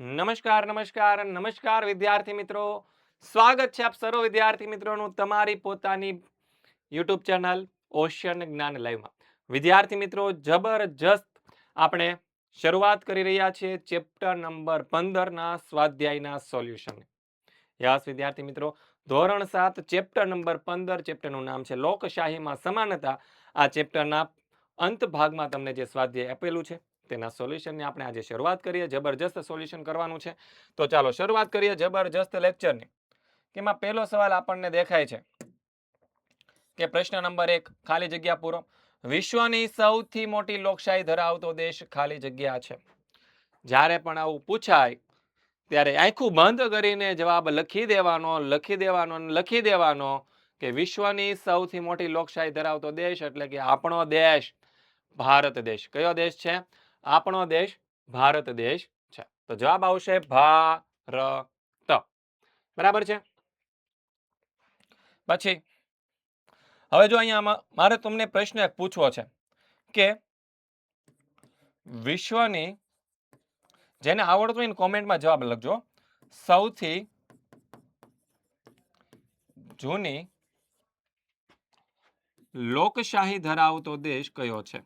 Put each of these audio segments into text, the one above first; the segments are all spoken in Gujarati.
નમસ્કાર નમસ્કાર નમસ્કાર વિદ્યાર્થી મિત્રો, સ્વાગત છે આપ સર્વ વિદ્યાર્થી મિત્રોનું તમારી પોતાની યુટ્યુબ ચેનલ ઓશિયન જ્ઞાન લાઈવમાં. વિદ્યાર્થી મિત્રો, જબરજસ્ત આપણે શરૂઆત કરી રહ્યા છીએ ચેપ્ટર નંબર 15 ના સ્વાધ્યાયના સોલ્યુશન. યસ વિદ્યાર્થી મિત્રો, ધોરણ 7 ચેપ્ટર નંબર 15, ચેપ્ટરનું નામ છે લોકશાહીમાં સમાનતા. આ ચેપ્ટરના અંત ભાગમાં તમને જે સ્વાધ્યાય આપેલું છે તેના સોલ્યુશનની આપણે આજે શરૂઆત કરીએ. જબરજસ્ત સોલ્યુશન કરવાનું છે, તો ચાલો શરૂઆત કરીએ જબરજસ્ત લેક્ચરની. એમાં પહેલો સવાલ આપણને દેખાય છે કે પ્રશ્ન નંબર 1, ખાલી જગ્યા પૂરો. વિશ્વની સૌથી મોટી લોકશાહી ધરાવતો દેશ ખાલી જગ્યા છે. જ્યારે પણ આવું પૂછાય ત્યારે આખું બંધ કરીને જવાબ લખી દેવાનો કે વિશ્વની સૌથી મોટી લોકશાહી ધરાવતો દેશ એટલે કે આપણો દેશ ભારત દેશ. કયો દેશ છે? આપણો દેશ ભારત દેશ છે. તો જવાબ આવશે ભારત. બરાબર છે. પછી હવે જો અહીંયા મારે તમને પ્રશ્ન એક પૂછવો છે કે વિશ્વની, જેને આવડતું હોય કોમેન્ટમાં જવાબ લખજો, સૌથી જૂની લોકશાહી ધરાવતો દેશ કયો છે?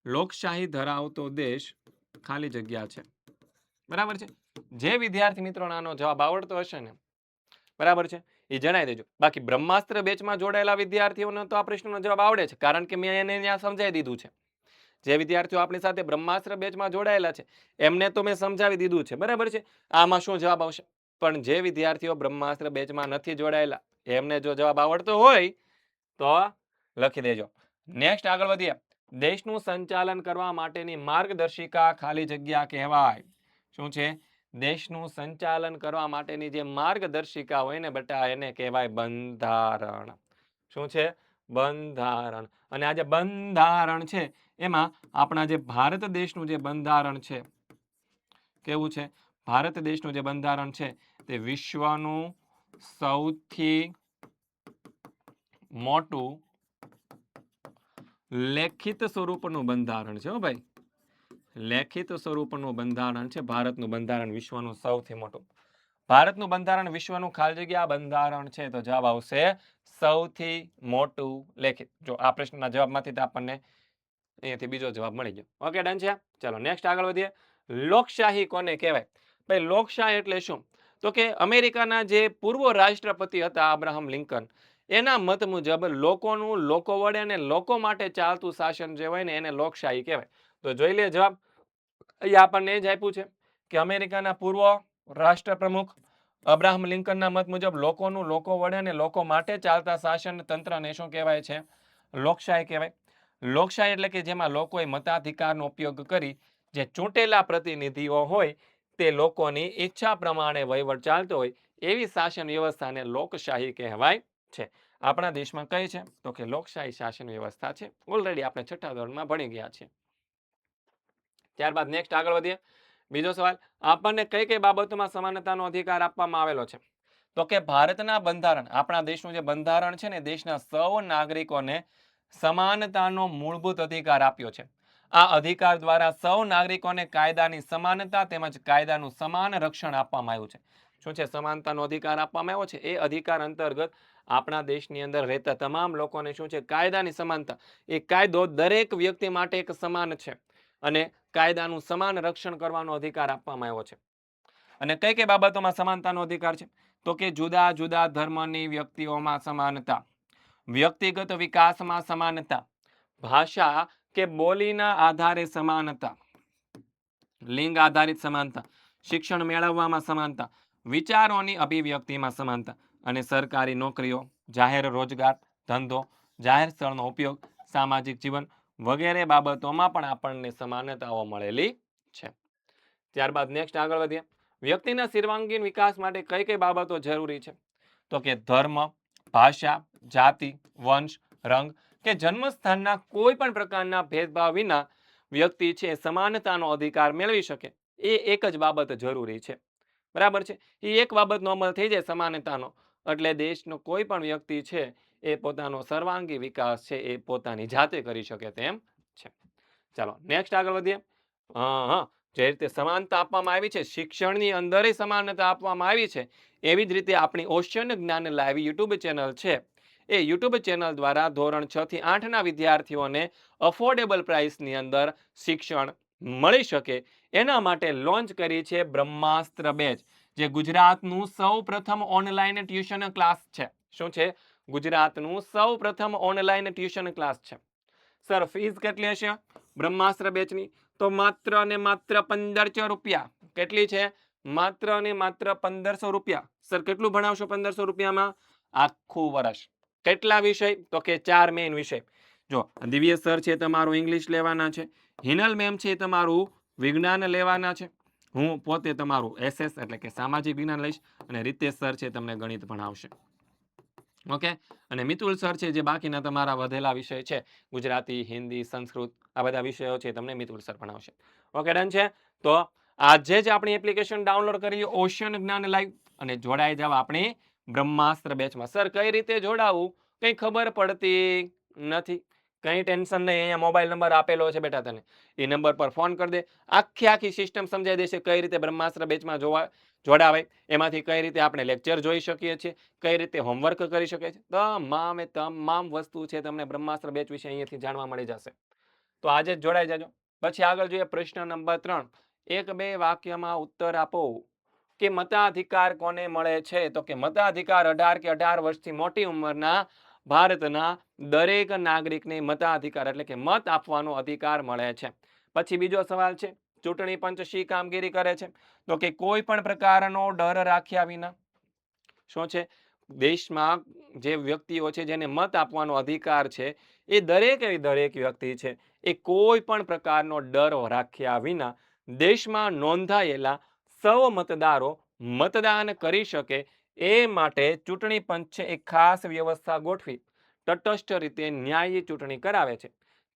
લોકશાહી ધરાવતો દેશ ખાલી જગ્યા છે. બરાબર છે. જે વિદ્યાર્થી મિત્રોને આનો જવાબ આવડતો હશે ને, બરાબર છે, એ જણાવી દેજો. બાકી બ્રહ્માસ્ત્ર બેચમાં જોડાયેલા વિદ્યાર્થીઓને તો આ પ્રશ્નનો જવાબ આવડે છે, કારણ કે મેં એને ત્યાં સમજાવી દીધું છે. જે વિદ્યાર્થીઓ આપણી સાથે બ્રહ્માસ્ત્ર બેચમાં જોડાયેલા છે એમને તો મેં સમજાવી દીધું છે. બરાબર છે. આમાં શું જવાબ આવશે? પણ જે વિદ્યાર્થીઓ બ્રહ્માસ્ત્ર બેચમાં નથી જોડાયેલા એમને જો જવાબ આવડતો હોય તો લખી દેજો. નેક્સ્ટ આગળ વધીએ. દેશનું સંચાલન કરવા માટેની માર્ગદર્શિકા ખાલી જગ્યા કહેવાય. શું છે? દેશનું સંચાલન કરવા માટેની જે માર્ગદર્શિકા હોય ને બેટા, એને કહેવાય બંધારણ. શું છે? બંધારણ. અને આ જે બંધારણ છે એમાં આપણા જે ભારત દેશનું જે બંધારણ છે, કેવું છે? ભારત દેશનું જે બંધારણ છે તે વિશ્વનું સૌથી મોટું લેખિત સ્વરૂપનું બંધારણ છે. ભાઈ, લેખિત સ્વરૂપનું બંધારણ છે ભારતનું બંધારણ, વિશ્વનું સૌથી મોટું. ભારતનું બંધારણ વિશ્વનું ખાલી જગ્યા બંધારણ છે. તો જવાબ આવશે સૌથી મોટું લેખિત. જો આ પ્રશ્નના જવાબમાંથી આપણને અહીંયાથી બીજો જવાબ મળી ગયો. ઓકે, ડન છે. ચલો નેક્સ્ટ આગળ વધીએ. લોકશાહી કોને કહેવાય? ભાઈ, લોકશાહી એટલે શું? તો કે અમેરિકાના જે પૂર્વ રાષ્ટ્રપતિ હતા અબ્રાહમ લિંકન, એના મત મુજબ લોકોનું લોકો વડે અને લોકો માટે ચાલતું શાસન જે હોય ને એને લોકશાહી કહેવાય. તો જોઈ લે જવાબ. અહીંયા આપણને એ જ આપ્યું છે કે અમેરિકાના પૂર્વ રાષ્ટ્રપ્રમુખ અબ્રાહમ લિંકનના મત મુજબ લોકોનું લોકો વડે અને લોકો માટે ચાલતા શાસન તંત્રને શું કહેવાય છે? લોકશાહી કહેવાય. લોકશાહી એટલે કે જેમાં લોકોએ મતાધિકારનો ઉપયોગ કરી જે ચૂંટેલા પ્રતિનિધિઓ હોય તે લોકોની ઈચ્છા પ્રમાણે વહીવટ ચાલતો હોય એવી શાસન વ્યવસ્થાને લોકશાહી કહેવાય છે. આપણા દેશમાં કઈ છે? તો કે લોકશાહી શાસન વ્યવસ્થા છે. ઓલરેડી આપણે 6ઠા ધોરણમાં ભણી ગયા છીએ. ત્યારબાદ નેક્સ્ટ આગળ વધીએ. બીજો સવાલ, આપણને કઈ કઈ બાબતોમાં સમાનતાનો અધિકાર આપવામાં આવેલો છે? તો કે ભારતના બંધારણ, આપણા દેશનું જે બંધારણ છે ને, દેશના સૌ નાગરિકોને સમાનતાનો મૂળભૂત અધિકાર આપ્યો છે. આ અધિકાર દ્વારા સૌ નાગરિકોને કાયદાની સમાનતા તેમજ કાયદાનું સમાન રક્ષણ આપવામાં આવ્યું છે. શું છે? સમાનતાનો અધિકાર આપવામાં આવ્યો છે. એ અધિકાર અંતર્ગત આપણા દેશની અંદર રહેતા તમામ લોકોને શું છે? કાયદાની સમાનતા. એ કાયદો દરેક વ્યક્તિ માટે એક સમાન છે અને કાયદાનું સમાન રક્ષણ કરવાનો અધિકાર આપવામાં આવ્યો છે. અને કઈ કઈ બાબતોમાં સમાનતાનો અધિકાર છે? તો કે જુદા જુદા ધર્મની વ્યક્તિઓમાં સમાનતા, વ્યક્તિગત વિકાસમાં સમાનતા, ભાષા કે બોલીના આધારે સમાનતા, લિંગ આધારિત સમાનતા, શિક્ષણ મેળવવામાં સમાનતા, વિચારોની અભિવ્યક્તિમાં સમાનતા અને સરકારી નોકરીઓ, જાહેર રોજગાર, ધંધો, જાહેર સ્થળનો ઉપયોગ, સામાજિક જીવન વગેરે બાબતોમાં પણ આપણને સમાનતાઓ મળેલી છે. ત્યારબાદ નેક્સ્ટ આગળ વધીએ. વ્યક્તિના સર્વાંગીણ વિકાસ માટે કઈ કઈ બાબતો જરૂરી છે? તો કે ધર્મ, ભાષા, જાતિ, વંશ, રંગ કે જન્મસ્થાનના કોઈ પણ પ્રકારના ભેદભાવ વિના વ્યક્તિ છે સમાનતાનો અધિકાર મેળવી શકે, એ એક જ બાબત જરૂરી છે. બરાબર છે. એ એક બાબતનો અમલ થઈ જાય સમાનતાનો, એટલે દેશનો કોઈ પણ વ્યક્તિ છે એ પોતાનો સર્વાંગી વિકાસ છે એ પોતાની જાતે કરી શકે તેમ છે. ચાલો નેક્સ્ટ આગળ વધીએ. હા, જે રીતે સમાનતા આપવામાં આવી છે, શિક્ષણની અંદર સમાનતા આપવામાં આવી છે, એવી જ રીતે આપણી ઓશન જ્ઞાન લાઈવ યુટ્યુબ ચેનલ છે, એ યુટ્યુબ ચેનલ દ્વારા ધોરણ 6 થી 8ના વિદ્યાર્થીઓને અફોર્ડેબલ પ્રાઇસની અંદર શિક્ષણ મળી શકે એના માટે લોન્ચ કરી છે બ્રહ્માસ્ત્ર બેચ, જે ગુજરાતનું સૌપ્રથમ ઓનલાઈન ટ્યુશન ક્લાસ છે. શું છે? ગુજરાતનું સૌપ્રથમ ઓનલાઈન ટ્યુશન ક્લાસ છે. સર ફીસ કેટલી હશે બ્રહ્માસ્ત્ર બેચની? તો માત્ર ને માત્ર 1500 રૂપિયા. કેટલી છે? માત્ર ને માત્ર 1500 રૂપિયા. સર કેટલું ભણાવશો 1500 રૂપિયામાં? આખું વર્ષ. કેટલા વિષય? તો કે 4 મેઇન વિષય. જો દિવ્ય સર છે તમારું ઇંગ્લિશ લેવાના છે, હિનલ મેમ છે તમારું વિજ્ઞાન લેવાના છે, હું પોતે તમારું એસએસ એટલે કે સામાજિક વિજ્ઞાન લઈશ, અને રીતેશ સર છે તમને ગણિત ભણાવશે. ઓકે, અને મિતુલ સર છે જે બાકીના તમારા વધેલા વિષય છે, ગુજરાતી, હિન્દી, સંસ્કૃત, આ બધા વિષયો છે તમને મિતુલ સર ભણાવશે. ઓકે, ડન છે. તો આજે જ આપણી એપ્લિકેશન ડાઉનલોડ કરી ઓશન જ્ઞાન લાઈવ અને જોડાઈ જાવ આપણી બ્રહ્માસ્ત્ર બેચમાં. સર કઈ રીતે જોડાવું કઈ ખબર પડતી નથી. કઈ ટેન્શન નહીં, અહીંયા મોબાઈલ નંબર આપેલો છે બેટા તને, એ નંબર પર ફોન કરી દે, આખી સિસ્ટમ સમજાઈ દેશે કઈ રીતે બ્રહ્માસ્ત્ર બેચમાં જોડાવાય, એમાંથી કઈ રીતે આપણે લેક્ચર જોઈ શકીએ છીએ, કઈ રીતે હોમવર્ક કરી શકે છે, તમામ વસ્તુ છે તમને બ્રહ્માસ્ત્ર બેચ વિશે અહીંયાથી જાણવા મળી જશે. તો આજે જ જોડાઈ જાજો. પછી આગળ જોઈએ પ્રશ્ન નંબર 3. 1-2 વાક્યમાં ઉત્તર આપો કે મતાધિકાર કોને મળે છે? તો કે મતાધિકાર 18 કે 18 વર્ષથી મોટી ઉંમરના ભારતના દરેક નાગરિકને મતાધિકાર એટલે કે મત આપવાનો અધિકાર મળે છે. પછી બીજો સવાલ છે, ચૂંટણી પંચ શી કામગીરી કરે છે? તો કે કોઈ પણ પ્રકારનો ડર રાખ્યા વિના, શું છે, દેશમાં જે વ્યક્તિઓ છે જેને મત આપવાનો અધિકાર છે, એ દરેક વ્યક્તિ છે એ કોઈ પણ પ્રકારનો ડર રાખ્યા વિના દેશમાં નોંધાયેલા સૌ મતદારો મતદાન કરી શકે એ માટે ચૂંટણી પંચ એક ખાસ વ્યવસ્થા ગોઠવી તટસ્થ રીતે ન્યાયી ચૂંટણી કરાવે છે.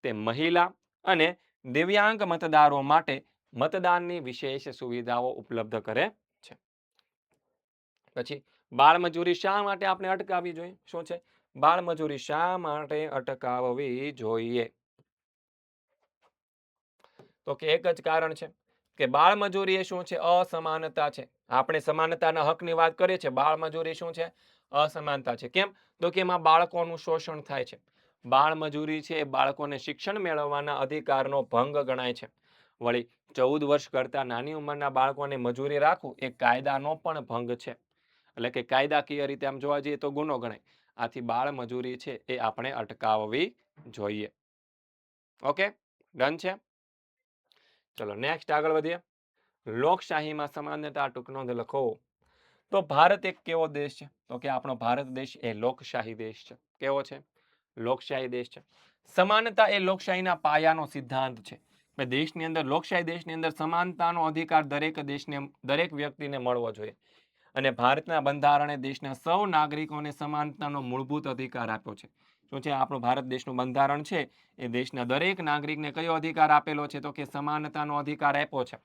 તે મહિલા અને દિવ્યાંગ મતદારો માટે મતદાનની વિશેષ સુવિધાઓ ઉપલબ્ધ કરે છે. પછી બાળમજૂરી શા માટે આપણે અટકાવવી જોઈએ? શું છે? બાળમજૂરી શા માટે અટકાવવી જોઈએ? તો કે એક જ કારણ છે કે બાળમજૂરી એ શું છે? અસમાનતા છે. આપણે સમાનતાના હકની વાત કરીએ છીએ, બાળમજૂરી શું છે? અસમાનતા છે. કેમ? તો કે એમાં બાળકોનું શોષણ થાય છે. બાળમજૂરી છે એ બાળકોને શિક્ષણ મેળવવાના અધિકારનો ભંગ ગણાય છે. વળી 14 વર્ષ કરતા નાની ઉંમરના બાળકોને મજૂરી રાખવું એ કાયદાનો પણ ભંગ છે. એટલે કે કાયદાકીય રીતે આમ જોવા જઈએ તો ગુનો ગણાય. આથી બાળમજૂરી છે એ આપણે અટકાવવી જોઈએ. ઓકે, ડન છે. ચલો નેક્સ્ટ આગળ વધીએ. લોકશાહીમાં સમાનતા ટૂંકનોંધ લખો. તો ભારત એક કેવો દેશ છે? તો કે આપણો ભારત દેશ એ લોકશાહી દેશ છે. કેવો છે? લોકશાહી દેશ છે. સમાનતા એ લોકશાહીના પાયાનો સિદ્ધાંત છે. દેશની અંદર લોકશાહી દેશની અંદર સમાનતાનો અધિકાર દરેક વ્યક્તિને મળવો જોઈએ. અને ભારતના બંધારણે દેશના સૌ નાગરિકોને સમાનતાનો મૂળભૂત અધિકાર આપ્યો છે. શું છે? આપણું ભારત દેશનું બંધારણ છે એ દેશના દરેક નાગરિકને કયો અધિકાર આપેલો છે? તો કે સમાનતાનો અધિકાર આપ્યો છે.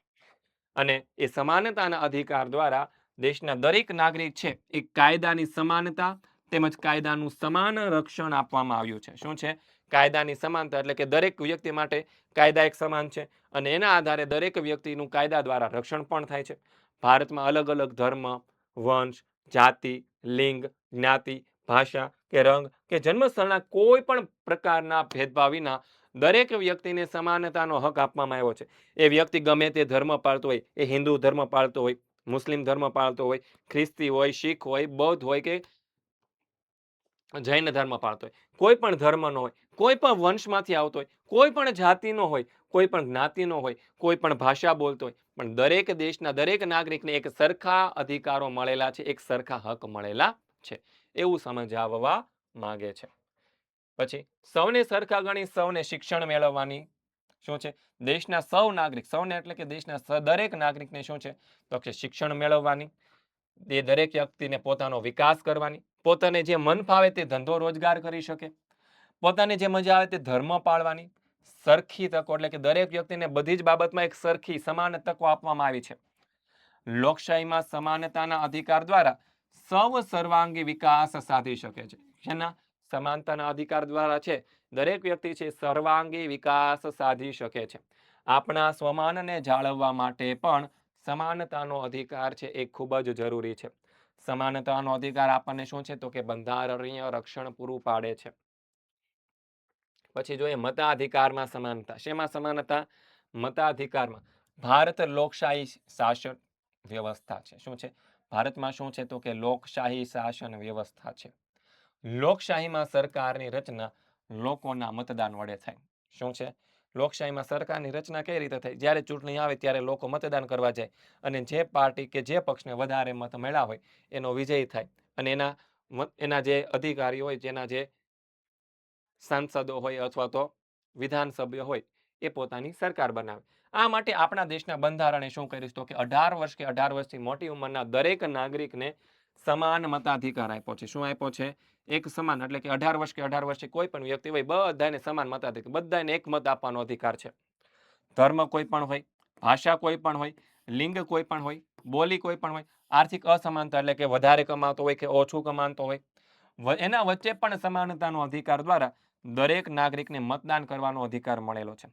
અને એ સમાનતાના અધિકાર દ્વારા દેશના દરેક નાગરિક છે એ કાયદાની સમાનતા તેમજ કાયદાનું સમાન રક્ષણ આપવામાં આવ્યું છે. શું છે? કાયદાની સમાનતા એટલે કે દરેક વ્યક્તિ માટે કાયદા એક સમાન છે અને એના આધારે દરેક વ્યક્તિનું કાયદા દ્વારા રક્ષણ પણ થાય છે. ભારતમાં અલગ અલગ ધર્મ, વંશ, જાતિ, લિંગ, જ્ઞાતિ, ભાષા કે રંગ કે જન્મસ્થળના કોઈ પણ પ્રકારના ભેદભાવ વિના દરેક વ્યક્તિને સમાનતાનો હક આપવામાં આવ્યો છે. એ વ્યક્તિ ગમે તે ધર્મ પાળતો હોય, એ હિન્દુ ધર્મ પાળતો હોય, મુસ્લિમ ધર્મ પાળતો હોય, ખ્રિસ્તી હોય, શીખ હોય, બૌદ્ધ હોય કે જૈન ધર્મ પાળતો હોય, કોઈ પણ ધર્મનો હોય, કોઈ પણ વંશમાંથી આવતો હોય, કોઈ પણ જાતિનો હોય, કોઈ પણ જ્ઞાતિનો હોય, કોઈ પણ ભાષા બોલતો હોય, પણ દરેક દેશના દરેક નાગરિકને એક સરખા અધિકારો મળેલા છે, એક સરખા હક મળેલા છે, એવું સમજાવવા માંગે છે. પછી સૌને સરખા ગણી સૌને શિક્ષણ મેળવવાની શું છે? દેશના સૌ નાગરિક, સૌને એટલે કે દેશના દરેક નાગરિકને શું છે? તો કે શિક્ષણ મેળવવાની, એ દરેક વ્યક્તિને પોતાનો વિકાસ કરવાની, પોતાને જે મન ફાવે તે ધંધો રોજગાર કરી શકે, પોતાને જે મજા આવે તે ધર્મ પાળવાની, સરખી તકો એટલે કે દરેક વ્યક્તિને બધી જ બાબતમાં એક સરખી સમાન તકો આપવામાં આવી છે. લોકશાહીમાં સમાનતાના અધિકાર દ્વારા સૌ સર્વાંગી વિકાસ સાધી શકે છે. જેના સમાનતાના અધિકાર દ્વારા છે દરેક વ્યક્તિ છે સર્વાંગી વિકાસ સાધી શકે છે. આપણા સ્વમાનને જાળવવા માટે પણ સમાનતાનો અધિકાર છે એ ખૂબ જ જરૂરી છે. સમાનતાનો અધિકાર આપણને શું છે તો કે બંધારણીય રક્ષણ પૂરું પાડે છે. પછી જોઈએ મતાધિકારમાં સમાનતા. શેમાં સમાનતા? મતાધિકારમાં. ભારત લોકશાહી શાસન વ્યવસ્થા છે. શું છે? ભારતમાં શું છે તો કે લોકશાહી શાસન વ્યવસ્થા છે. લોકશાહીમાં સરકારની રચના લોકોના મતદાન વડે થાય. શું છે? લોકશાહીમાં સરકારની રચના કઈ રીતે થાય? જ્યારે ચૂંટણી આવે ત્યારે લોકો મતદાન કરવા જાય અને જે પાર્ટી કે જે પક્ષને વધારે મત મળ્યા હોય એનો વિજય થાય અને એના જે અધિકારીઓ હોય, જેના જે સાંસદો હોય અથવા તો વિધાનસભ્ય હોય એ પોતાની સરકાર બનાવે. આ માટે આપણા દેશના બંધારણે શું કર્યું તો કે 18 વર્ષ કે 18 વર્ષથી મોટી ઉંમરના દરેક નાગરિકને સમાન મતાધિકાર આપ્યો છે. શું આપ્યો છે? એક સમાન, એટલે કે 18 વર્ષ કે 18 વર્ષથી કોઈ પણ વ્યક્તિ હોય બધાને સમાન મતાધિકાર, બધાને એક મત આપવાનો અધિકાર છે. ધર્મ કોઈ પણ હોય, ભાષા કોઈ પણ હોય, લિંગ કોઈ પણ હોય, બોલી કોઈ પણ હોય, આર્થિક અસમાનતા એટલે કે વધારે કમાતો હોય કે ઓછું કમાતો હોય, એના વચ્ચે પણ સમાનતાનો અધિકાર દ્વારા દરેક નાગરિકને મતદાન કરવાનો અધિકાર મળેલો છે.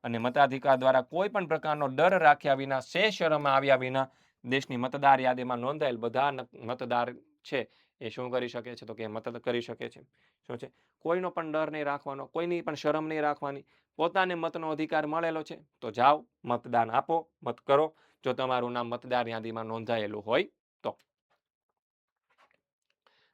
અને મતાધિકાર દ્વારા કોઈ પણ પ્રકારનો ડર રાખ્યા વિના, શરમ આવ્યા વિના દેશની મતદાર યાદીમાં નોંધાયેલ બધા મતદાર છે એ શું કરી શકે છે તો કે મત કરી શકે છે. શું છે? કોઈનો પણ ડર નહીં રાખવાનો, કોઈની પણ શરમ નહીં રાખવાની. પોતાને મતનો અધિકાર મળેલો છે તો જાઓ, મતદાન આપો, મત કરો, જો તમારું નામ મતદાર યાદીમાં નોંધાયેલું હોય તો.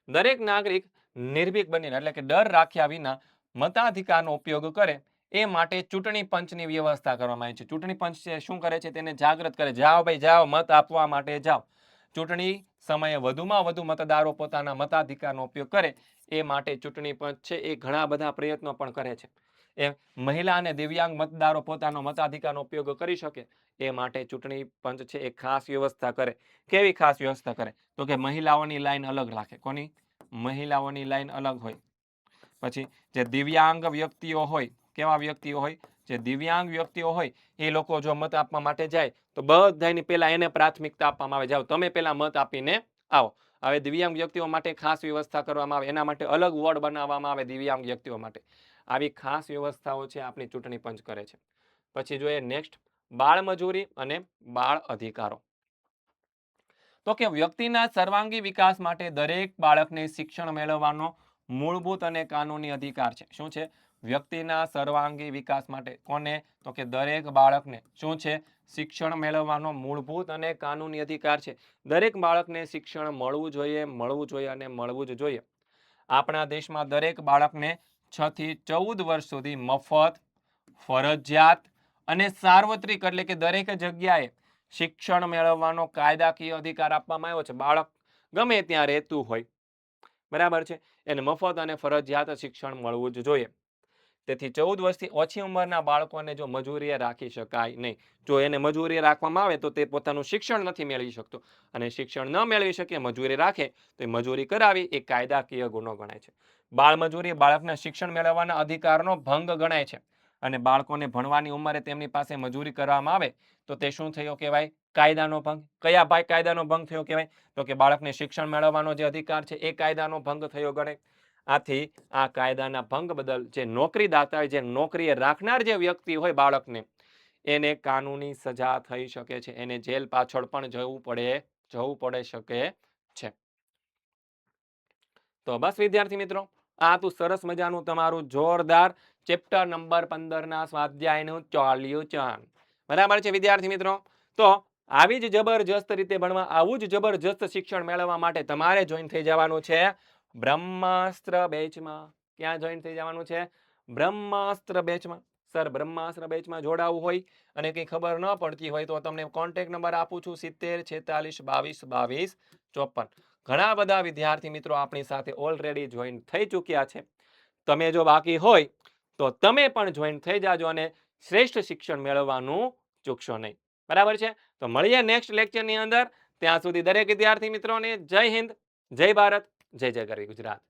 દરેક નાગરિક નિર્ભીક બનીને, એટલે કે ડર રાખ્યા વિના મતાધિકારનો ઉપયોગ કરે એ માટે ચૂંટણી પંચની વ્યવસ્થા કરવામાં આવી છે. ચૂંટણી પંચ છે શું કરે છે? તેને જાગૃત કરે. જાઓ ભાઈ જાઓ, મત આપવા માટે જાઓ. ચૂંટણી સમયે વધુમાં વધુ મતદારો પોતાના મતાધિકારનો ઉપયોગ કરે એ માટે ચૂંટણી પંચ છે એ ઘણા બધા પ્રયત્નો પણ કરે છે. એ મહિલા અને દિવ્યાંગ મતદારો પોતાનો મતાધિકારનો ઉપયોગ કરી શકે એ માટે ચૂંટણી પંચ છે એ ખાસ વ્યવસ્થા કરે. કેવી ખાસ વ્યવસ્થા કરે? તો કે મહિલાઓની લાઈન અલગ રાખે. કોની? મહિલાઓની લાઈન અલગ હોય. પછી જે દિવ્યાંગ વ્યક્તિઓ હોય, કેવા વ્યક્તિઓ હોય? જે દિવ્યાંગ વ્યક્તિઓ હોય એ લોકો જો મત આપવા માટે જાય તો બધાની પહેલા એને પ્રાથમિકતા આપવામાં આવે. જાઓ તમે પહેલા મત આપીને આવો. હવે દિવ્યાંગ વ્યક્તિઓ માટે ખાસ વ્યવસ્થા કરવામાં આવે. એના માટે અલગ વોર્ડ બનાવવામાં આવે દિવ્યાંગ વ્યક્તિઓ માટે. આવી ખાસ વ્યવસ્થાઓ છે આપણી ચૂંટણી પંચ કરે છે. પછી જોઈએ નેક્સ્ટ, બાળ મજૂરી અને બાળ અધિકારો. તો કે વ્યક્તિના સર્વાંગી વિકાસ માટે દરેક બાળકને શિક્ષણ મેળવવાનો મૂળભૂત અને કાનૂની અધિકાર છે. શું છે? વ્યક્તિના સર્વાંગી વિકાસ માટે કોને? તો કે દરેક બાળકને શું છે? શિક્ષણ મેળવવાનો મૂળભૂત અને કાનૂની અધિકાર છે. દરેક બાળકને શિક્ષણ મળવું જોઈએ, મળવું જોઈએ અને મળવું જ જોઈએ. આપણા દેશમાં દરેક બાળકને 6 થી 14 વર્ષ સુધી મફત, ફરજિયાત અને સાર્વત્રિક, એટલે કે દરેક જગ્યાએ શિક્ષણ મેળવવાનો કાયદાકીય અધિકાર આપવામાં આવ્યો છે. બાળક ગમે ત્યાં રહેતું હોય, બરાબર છે, એને મફત અને ફરજિયાત શિક્ષણ મળવું જ જોઈએ. તેથી 14 વર્ષથી ઓછી ઉંમરના બાળકોને જો મજૂરીએ રાખી શકાય નહીં. જો એને મજૂરીએ રાખવામાં આવે તો તે પોતાનું શિક્ષણ નથી મેળવી શકતો અને શિક્ષણ ન મેળવી શકે, મજૂરી રાખે તો એ મજૂરી કરાવી એ કાયદાકીય ગુનો ગણાય છે. બાળમજૂરી બાળકના શિક્ષણ મેળવવાના અધિકારનો ભંગ ગણાય છે અને બાળકોને ભણવાની ઉંમરે તેમની પાસે મજૂરી કરવામાં આવે તો તે શું થયો કહેવાય? કાયદાનો ભંગ. કયા ભાઈ કાયદાનો ભંગ થયો કહેવાય? તો કે બાળકને શિક્ષણ મેળવવાનો જે અધિકાર છે એ કાયદાનો ભંગ થયો ગણાય. આથી આ કાયદાના ભંગ બદલ જે નોકરીદાતા, જે નોકરીએ રાખનાર જે વ્યક્તિ હોય બાળકને, એને કાનૂની સજા થઈ શકે છે. એને જેલ પાછળ પણ જવું પડે શકે છે. તો બસ વિદ્યાર્થી મિત્રો, આ હતું સરસ મજાનું તમારું જોરદાર ચેપ્ટર નંબર 15 ના સ્વાધ્યાયનું સોલ્યુશન. બરાબર છે વિદ્યાર્થી મિત્રો? તો આવી જ જબરજસ્ત રીતે ભણવા, આવું જ જબરજસ્ત શિક્ષણ મેળવવા માટે તમારે જોઈન થઈ જવાનું છે બ્રહ્માસ્ત્ર બેચમાં. ક્યાં જોઈન થઈ જવાનું છે? બ્રહ્માસ્ત્ર બેચમાં. સર બ્રહ્માસ્ત્ર બેચમાં જોડાવું હોય અને કંઈ ખબર ન પડતી હોય તો તમને કોન્ટેક્ટ નંબર આપું છું 70 46 22 22 54. ઘણા બધા વિદ્યાર્થી મિત્રો આપણી સાથે ઓલરેડી જોઈન થઈ ચૂક્યા છે. તમે જો બાકી હોય તો તમે પણ જોઈન થઈ જાજો અને શ્રેષ્ઠ શિક્ષણ મેળવવાનું ચૂકશો નહીં. બરાબર છે? તો મળીએ નેક્સ્ટ લેક્ચરની અંદર. ત્યાં સુધી દરેક વિદ્યાર્થી મિત્રોને જય હિન્દ, જય ભારત, જય જય ગરવી ગુજરાત.